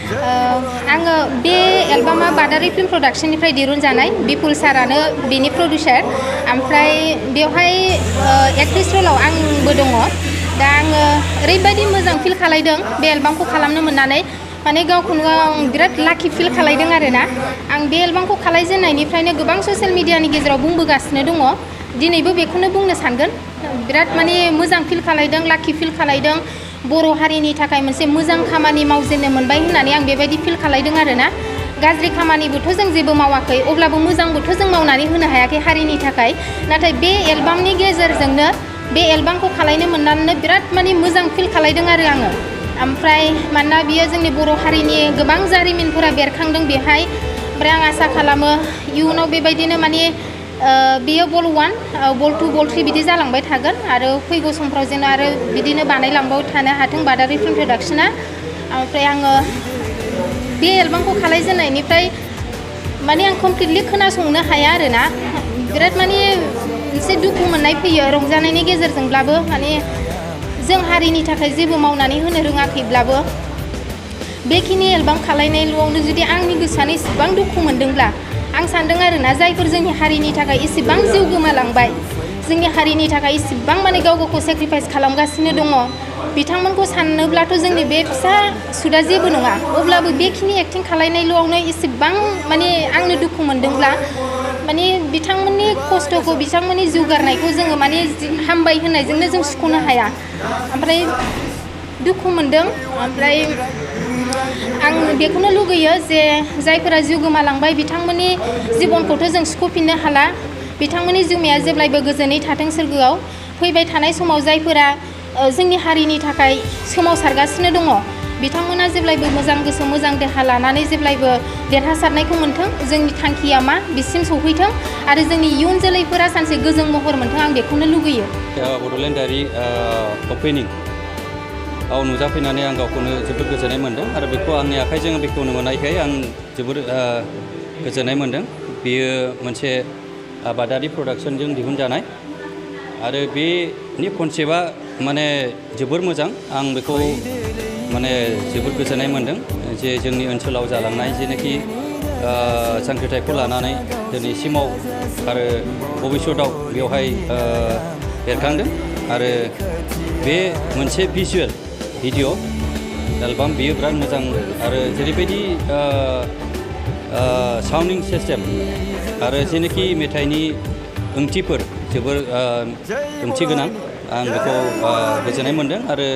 आङो बे Alabama बादारि film प्रडाक्शननिफ्राय दिरुनजानाय Bipul सारानो बेनि प्रडिउसार ओमफ्राय बेवहाय एक्ट्रेस रलाव आंबो दङ दा आङो ओरैबायदि मोजां फिल खालायदों बे एलबामखौ खालामनो मोननानै माने गावखौनो गाव बिराद लाखि फिल खालायदों आरोना आं बे एलबामखौ खालायजेननायनिफ्रायनो गोबां ससियेल मिडियानि गेजेराव बुंबोगासिनो दङ दिनैबो बेखौनो बुंनो सानगोन बिराद माने मोजां फिल खालायदों लाखि फिल खालायदों बर' हारिनि थाखाय मोनसे मोजां खामानि मावजेननो मोनबाय होननानै आं बेबायदि फिल खालायदों आरोना गाज्रि खामानिबोथ' जों जेबो मावाखै अब्लाबो मोजांबोथ' जों मावनानै होनो हायाखै हारिनि थाखाय नाथाय बे एलबामनि गेजेरजोंनो बे एलबामखौ खालायनो मोननानै बिराद माने मोजां फिल खालायदों आरो आङो ओमफ्राय मानोना बियो जोंनि बर' हारिनि गोबां जारिमिनफोरा बेरखांदों बेहाय ओमफ्राय आं आसा खालामो इयुनाव बेबायदिनो माने बियो बल 1 बल 2 बल 3 बिदि जालांबाय थागोन आरो फैगौ समफ्राव जेन आरो बिदिनो बानायलांबाय थानो हाथों बादारि फिल्म प्रडाक्शना ओमफ्राय आङो बे एलबामखौ खालायजेननायनिफ्राय माने आं कमप्लिटलि खोनासंनो हाया आरोना बिराद माने मोनसे दुखु मोननाय फैयो रंजानायनि गेजेरजोंब्लाबो माने जों हारिनि थाखाय जेबो मावनानै होनो रोङाखैब्लाबो बेखिनि एलबाम खालायनायल'आवनो जुदि आंनि गोसोआनो इसेबां दुखु मोनदोंब्ला आं सानदों आरोना जायफोर जोंनि हारिनि थाखाय इसेबां जिउ गोमालांबाय जोंनि हारिनि थाखाय इसेबां माने गाव गावखौ सेक्रिफाइस खालामगासिनो दङ बिथांमोनखौ साननोब्लाथ' जोंनि बे फिसा सुदा जेबो नङा अब्लाबो बेखिनि एक्टिं खालायनायल'आवनो इसेबां माने आंनो दुखु मोनदोंब्ला माने बिथांमोननि खस्थ'खौ बिथांमोननि जिउ गारनायखौ जोङो माने हामबाय होननायजोंनो जों सुख'नो हाया ओमफ्राय दुखु मोनदों ओमफ्राय आं बेखौनो लुगैयो जे जायफोरा जिउ गोमालांबाय बिथांमोननि जिबनखौथ' जों सुख'फिननो हाला बिथांमोननि जिउमाया जेब्लायबो गोजोनै थाथों सोरगोआव फैबाय थानाय समाव जायफोरा जोंनि हारिनि थाखाय सोमावसारगासिनो दङ बिथांमोना जेब्लायबो मोजां गोसो मोजां देहा लानानै जेब्लायबो देरहासारनायखौ मोनथों जोंनि थांखिया मा बिसिम सौहैथों आरो जोंनि इयुन जोलैफोरा सानसे गोजों महर मोनथों आं बेखौनो लुगैयो बड'लेण्डारि अपेनिं आव नुजाफैनानै आं गावखौनो जोबोद गोजोननाय मोन्दों आरो बेखौ आंनि आखाइजों बेखेवनो मोननायखाय आं जोबोद गोजोननाय मोन्दों बेयो मोनसे बादारि प्रडाक्शनजों दिहुनजानाय आरो बेनि कनसेप्टआ माने जोबोर मोजां आं बेखौ माने जोबोद गोजोननाय मोन्दों जे जोंनि ओनसोलाव जालांनाय जेनाखि जांख्रिथायखौ लानानै दिनैसिमाव आरो भबिष्यताव बेवहाय बेरखांदों आरो बे मोनसे भिजुवेल भिडिअ एलबाम बेयो बिराद मोजां आरो जेरैबायदि साउन्डिं सिस्टेम आरो जेनाखि मेथाइनि ओंथिफोर जोबोर ओंथि गोनां आं बेखौ गोजोननाय मोन्दों आरो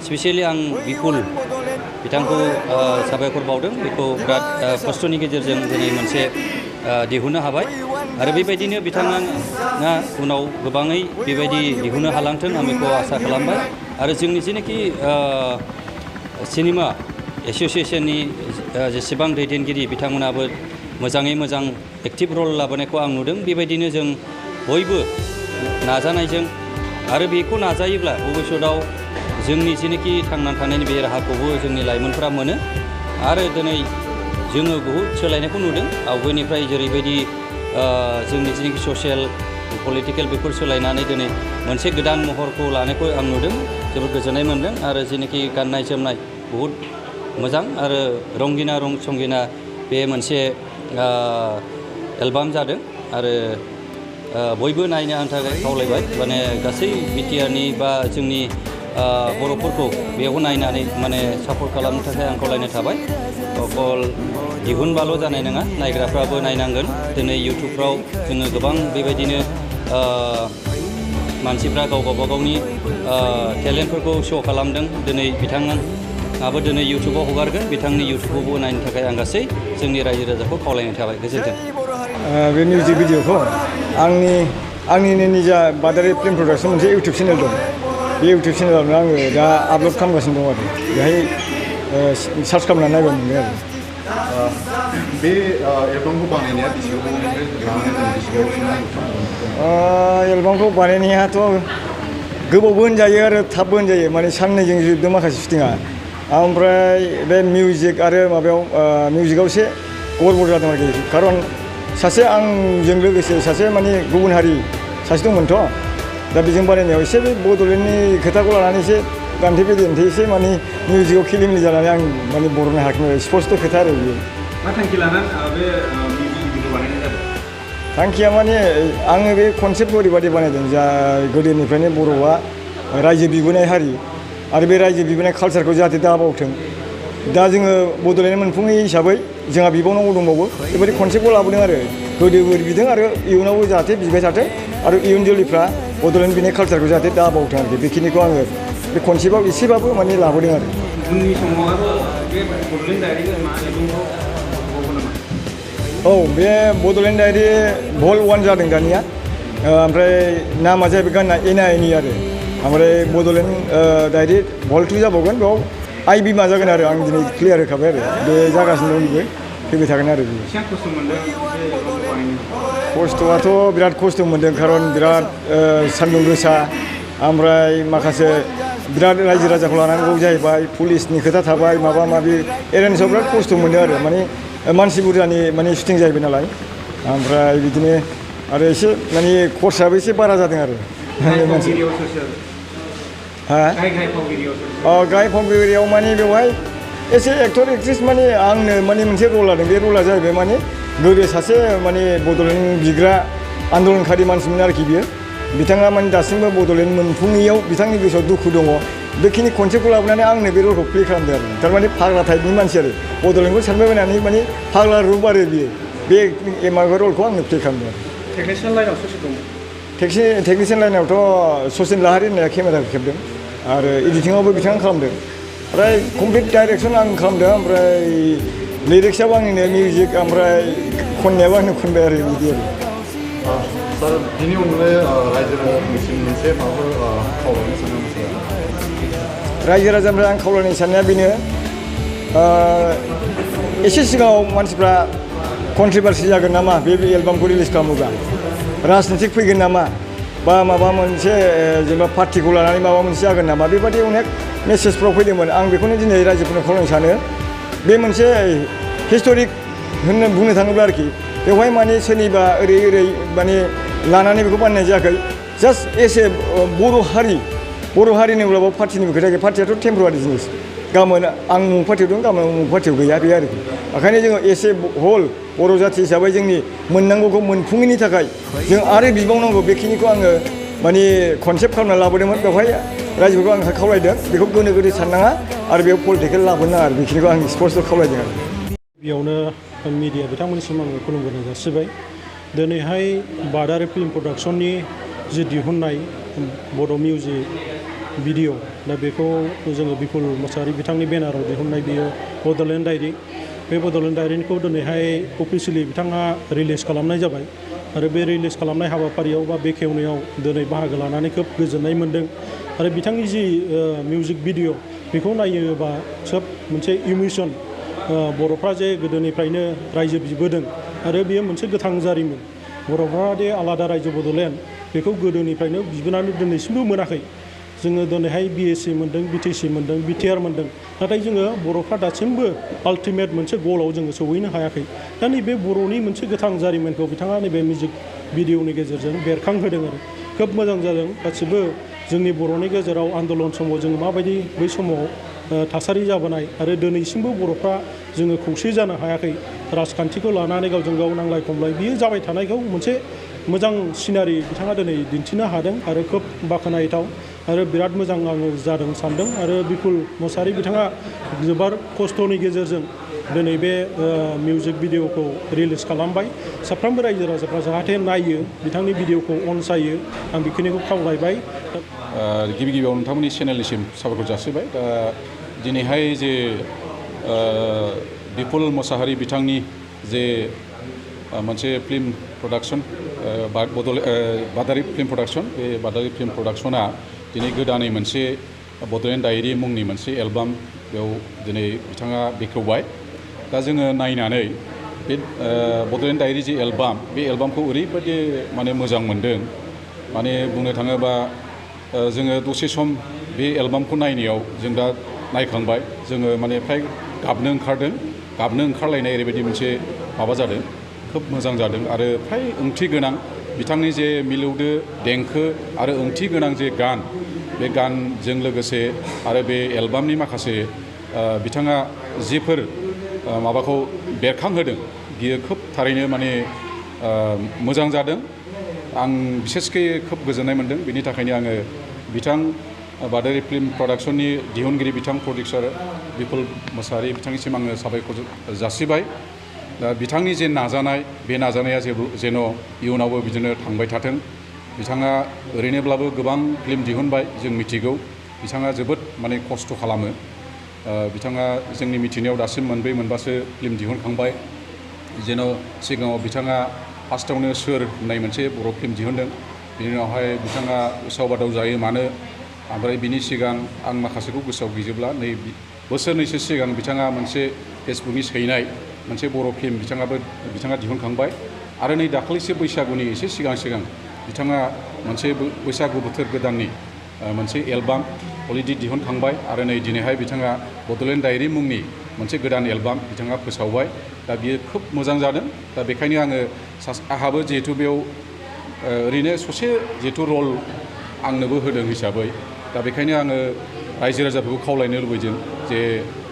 स्पेसियेलि आं बिपुल बिथांखौ साबायखर बावदों बेखौ बिराद खस्थ'नि गेजेरजों दिनै मोनसे दिहुननो हाबाय आरो बेबायदिनो बिथाङा उनाव गोबाङै बेबायदि दिहुननो हालांथों आं बेखौ आसा खालामबाय आरो जोंनि जेनाखि सिनेमा एस'सियेसननि जेसेबां दैदेनगिरि बिथांमोनाबो मोजाङै मोजां एक्टिभ रल लाबोनायखौ आं नुदों बेबायदिनो जों बयबो नाजानायजों आरो बेखौ नाजायोब्ला भबिष्यताव जोंनि जेनाखि थांनानै थानायनि बे राहाखौबो जोंनि लाइमोनफोरा मोनो आरो दिनै जोङो बहुद सोलायनायखौ नुदों आवगायनिफ्राय जेरैबायदि जोंनि जेनाखि ससियेल पलिटिकेल बेफोर सोलायनानै दिनै मोनसे गोदान महरखौ लानायखौ आं नुदों जोबोद गोजोननाय मोन्दों आरो जेनाखि गाननाय जोमनाय बहुद मोजां आरो रंगिना संगिना बे मोनसे एलबाम जादों आरो बयबो नायनो आं थाखाय खावलायबाय माने गासै बिटिआरनि बा जोंनि बर'फोरखौ बेयाव नायनानै माने सापर्ट खालामनो थाखाय आं खावलायनाय थाबाय अकल दिहुनबाल' जानाय नङा नायग्राफ्राबो नायनांगोन दिनै इउटुबफ्राव जोङो गोबां बेबायदिनो मानसिफ्रा गाव गावनि टेलेन्टफोरखौ श' खालामदों दिनै बिथाङाबो दिनै इउटुबाव हगारगोन बिथांनि इउटुबावबो नायनो थाखाय आं गासै जोंनि रायजो राजाखौ खावलायनाय थाबाय गोजोन्थों बे मिउजिक भिडिअखौ आंनिनो निजा बादारि फिल्म प्रडाक्शन मोनसे इउटुब चेनेल दं बे इउटुब चेनेलावनो आङो दा आपल'ड खालामगासिनो दं आरो बेहाय सार्च खालामनानै नायबा मोनगोन आरो बे एलबामखौ बानायनाया एलबामखौ बानायनायाथ' गोबावबो होनजायो आरो थाबबो होनजायो माने साननैजों जोबदों माखासे शुटिंआ ओमफ्राय बे मिउजिक आरो माबायाव मिउजिकआव एसे गड़बड़ जादों आरोखि खारन सासे आंजों लोगोसे सासे माने गुबुन हारि सासे दंमोनथ' दा बेजों बानायनायाव एसे बे बड'लेण्डनि खोथाखौ लानानै एसे दान्थे बिदान्थे एसे माने मिउजिकआव खिलिमिलि जानानै आं माने बर'नो हायाखैमोन स्पस्ट' खोथा आरो बियो मा थांखि लानानै बे मिउजिक भिडिअ बानायनाय जादों थांखिया माने आङो बे कनसेप्टखौ ओरैबायदि बानायदों जा गोदोनिफ्रायनो बर'आ रायजो बिबोनाय हारि आरो बे रायजो बिबोनाय कालसारखौ जाहाथे दाबावथों दा जोङो बड'लेण्ड मोनफुङै हिसाबै जोंहा बिबावनांगौ दंबावो बेबायदि कनसेप्टखौ लाबोदों आरो गोदोबो बिदों आरो इयुनावबो जाहाथे बिबाय थाथों आरो इयुन जोलैफ्रा बड'लेण्ड बिनाय कालसारखौ जाहाथे दाबावथों आरोखि बेखिनिखौ आङो बे कनसेप्टआव एसेबाबो माने लाबोदों आरो उननि समाव आरो बे बड'लेण्ड डायरिखौ मा एलबामखौ औ बे बड'लेण्ड डायरि भल 1 जादों दानिया ओमफ्राय नामा जाहैबाय गानना एना एनि आरो ओमफ्राय बड'लेण्ड डायरि भल 2 जाबावगोन बेयाव आइ बिमा जागोन आरो आं दिनै क्लियार होखाबाय आरो बे जागासिनो दं बेबो फैबाय थागोन आरो बेयो बेसेबां खस्थ' मोनदों बे एलबामखौ बानायनो खस्थ'आथ' बिराद खस्थ' मोनदों खारन बिराद सान्दुं गोसा ओमफ्राय माखासे बिराद रायजो राजाखौ लानांगौ जाहैबाय पुलिसनि खोथा थाबाय माबा माबि एरेन्जआव बिराद खस्थ' मोनदों आरो माने मानसि बुरजानि माने शुटिं जाहैबाय नालाय ओमफ्राय बिदिनो आरो एसे माने खरसाबो एसे बारा जादों आरो गाहाय फावगिरियाव माने बेवहाय एसे एक्टर एक्ट्रिस माने आंनो माने मोनसे रल लादों बे रला जाहैबाय माने गोदो सासे माने बड'लेण्ड बिग्रा आन्दलनकारि मानसिमोन आरोखि बियो बिथाङा माने दासिमबो बड'लेण्ड मोनफुङैयाव बिथांनि गोसोआव दुखु दङ बेखिनि कनसेप्टखौ लाबोनानै आंनो बे रलखौ प्ले खालामदों आरो थारमाने फाग्ला टाइपनि मानसि आरो बड'लेण्डखौ सानबायबायनानै माने फाग्ला रुप आरो बियो बे माबा रलखौ आंनो प्ले खालामदों आरो टेकनिशियान लाइनाव सोर दङ टेकनिशियान लाइनावथ' सचिन लाहारि होननाया केमेरा खेबदों आरो एडिटिंआवबो बिथाङा खालामदों ओमफ्राय कमप्लिट डाइरेक्सन आं खालामदों ओमफ्राय लिरिक्सआबो आंनिनो मिउजिक ओमफ्राय खननायाबो आंनो खनबाय आरो बिदि आरो सार बिनि अनगायै रायजो राजानिसिम मोनसे माबाफोर खावलायनो सानो रायजो राजानिफ्राय आं खावलायनो साननाया बेनो एसे सिगाङाव मानसिफ्रा कन्ट्रभारसि जागोन नामा बे एलबामखौ रिलिज खालामोब्ला राजनितिक फैगोन नामा बा माबा मोनसे जेनेबा पार्टिखौ लानानै माबा मोनसे जागोन नामा बेबादि अनेक मेसेजफ्राव फैदोंमोन आं बेखौनो दिनै रायजोफोरनो खावलायनो सानो बे मोनसे हिस्ट'रिक होननो बुंनो थाङोब्ला आरोखि बेवहाय माने सोरनिबा ओरै माने लानानै बेखौ बानायनाय जायाखै जास्ट एस ए बर' हारि होनोब्लाबो पार्टिनिबो खोथा गैया पार्टियाथ' टेम्परारि जिनिस गाबोन आं उमुक पार्टियाव दं गाबोन उमुक पार्टियाव गैया बे आरोखि ओंखायनो जोङो एस ए हल बर' जाथि हिसाबै जोंनि मोननांगौखौ मोनफुङैनि थाखाय जों आरो बिबावनांगौ बेखिनिखौ आङो माने कनसेप्ट खालामना लाबोदोंमोन बेवहाय रायजोफोरखौ आं खावलायदों बेखौ गोनो गोथो साननाङा आरो बेयाव पलिटिकेल लाबोनो नाङा आरो बेखिनिखौ आं स्पष्ट' खावलायदों आरो बेयावनो मिडिया बिथांमोननिसिम आङो खुलुमगोरनाय जासिबाय दिनैहाय बादारि फिल्म प्रडाक्सननि जि दिहुननाय बर' मिउजिक भिडिअ दा बेखौ जोङो बिपुल मोसाहारि बिथांनि बेनाराव दिहुननाय बियो बड'लेण्ड डायरि बे बड'लेण्ड डायरिखौ दिनैहाय अफिसियेलि बिथाङा रिलिज खालामनाय जाबाय आरो बे रिलिज खालामनाय हाबाफारियाव बा बेखेवनायाव दिनै बाहागो लानानै खोब गोजोननाय मोन्दों आरो बिथांनि जि मिउजिक भिडिअ बेखौ नायोबा सोब मोनसे इमोसन बर'फ्रा जे गोदोनिफ्रायनो रायजो बिबोदों आरो बेयो मोनसे गोथां जारिमिन बर'फ्रा दे आलादा रायजो बड'लेण्ड बेखौ गोदोनिफ्रायनो बिबोनानै दिनैसिमबो मोनाखै जोङो दिनैहाय BSc मोन्दों BTC मोन्दों BTR मोन्दों नाथाय जोङो बर'फ्रा दासिमबो आल्टिमेट मोनसे गलाव जोङो सौहैनो हायाखै दा नैबे बर'नि मोनसे गोथां जारिमिनखौ बिथाङा नैबे मिउजिक भिडिअनि गेजेरजों बेरखांहोदों आरो खोब मोजां जादों गासिबो जोंनि बर'नि गेजेराव आन्दलन समाव जों माबायदि बै समाव थासारि जाबोनाय आरो दिनैसिमबो बर'फ्रा जोङो खौसे जानो हायाखै राजखान्थिखौ लानानै गावजों गाव नांलाय खमलाय बियो जाबाय थानायखौ मोनसे मोजां सिनारि बिथाङा दिनै दिन्थिनो हादों आरो खोब बाख्नायथाव आरो बिराद मोजां आङो जादों सान्दों आरो बिपुल मोसाहारि बिथाङा जोबोर खस्थ'नि गेजेरजों दिनै बे मिउजिक भिडिअखौ रिलिज खालामबाय साफ्रोमबो रायजो राजाफ्रा जाहाथे नायो बिथांनि भिडिअखौ अनसायो आं बेखिनिखौ खावलायबाय गिबि गिबियाव नोंथांमोननि चेनेलनिसिम साबायखर जासिबाय दा दिनैहाय जे बिपुल मोसाहारि बिथांनि जे मोनसे फिल्म प्रडाक्सन बादारि फिल्म प्रडाक्सन बे बादारि फिल्म प्रडाक्सना दिनै गोदानै मोनसे बड'लेण्ड डायरि मुंनि मोनसे एलबाम बेयाव दिनै बिथाङा बेखेवबाय दा जोङो नायनानै बे बड'लेण्ड डायरि जि एलबाम बे एलबामखौ ओरैबायदि माने मोजां मोनदों माने बुंनो थाङोबा जोङो दसे सम बे एलबामखौ नायनायाव जों दा नायखांबाय जोङो माने फ्राय गाबनो ओंखारलायनाय ओरैबायदि मोनसे माबा जादों खोब मोजां जादों आरो फ्राय ओंथि गोनां बिथांनि जे मिलौदो देंखो आरो ओंथि गोनां जे गान बे गानजों लोगोसे आरो बे एलबामनि माखासे बिथाङा जिफोर माबाखौ बेरखांहोदों बियो खोब थारैनो माने मोजां जादों आं बिसेसकै खोब गोजोननाय मोनदों बिनि थाखायनो आङो बिथां बादारि फिल्म प्रडाक्शननि दिहुनगिरि बिथां प्रडिउसार बिपुल मोसाहारि बिथांनिसिम आङो साबायखर जासिबाय दा बिथांनि जे नाजानाय बे नाजानाया जेन' इयुनावबो बिदिनो थांबाय थाथों बिथाङा ओरैनोब्लाबो गोबां फिल्म दिहुनबाय जों मिथिगौ बिथाङा जोबोद माने खस्थ' खालामो बिथाङा जोंनि मिथिनायाव दासिम मोनब्रै मोनबासो फिल्म दिहुनखांबाय जेन' सिगाङाव बिथाङा फार्स्टआवनो सोर होननाय मोनसे बर' फिल्म दिहुनदों बिनि उनावहाय बिथाङा उसाव बादाव जायो मानो ओमफ्राय बिनि सिगां आं माखासेखौ गोसोआव गैजोबला नै बोसोरनैसो सिगां बिथाङा मोनसे फेसबुकनि सैनाय मोनसे बर' फिल्म बिथाङा दिहुनखांबाय आरो नै दाख्लैसो बैसागुनि एसे सिगां बिथाङा मोनसे बैसागु बोथोर गोदाननि मोनसे एलबाम अलरेडि दिहुनखांबाय आरो नै दिनैहाय बिथाङा बड'लेण्ड डायरि मुंनि मोनसे गोदान एलबाम बिथाङा फोसावबाय दा बियो खोब मोजां जादों दा बेखायनो आङो आंहाबो जिहेथु बेयाव ओरैनो ससे जिहेथु रल आंनोबो होदों हिसाबै दा बेखायनो आङो रायजो राजाफोरखौ खावलायनो लुबैदों जे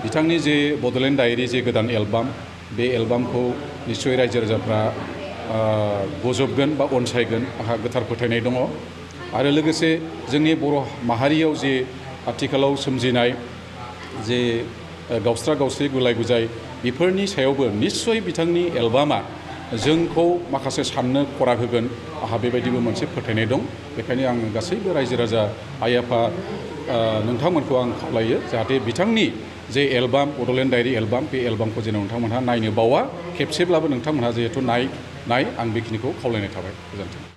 बिथांनि जे बड'लेण्ड डायरि जे गोदान एलबाम बे एलबामखौ निस्सय रायजो राजाफ्रा बजबगोन बा अनसायगोन आंहा गोथार फोथायनाय दङ आरो लोगोसे जोंनि बर' माहारियाव जे आथिखालाव सोमजिनाय जे गावस्रा गावस्रि गुलाय गुजाय बेफोरनि सायावबो निस्सय बिथांनि एलबामा जोंखौ माखासे साननो खरा होगोन आंहा बेबायदिबो मोनसे फोथायनाय दं बेखायनो आं गासैबो रायजो राजा आइ आफा नोंथांमोनखौ आं खावलायो जाहाथे बिथांनि जे एलबाम बड'लेण्ड डायरि एलबाम बे एलबामखौ जेन' नोंथांमोनहा नायनो बावा खेबसेब्लाबो नोंथांमोनहा जिहेथु नाय आं बेखिनिखौ खावलायनाय थाबाय गोजोन्थों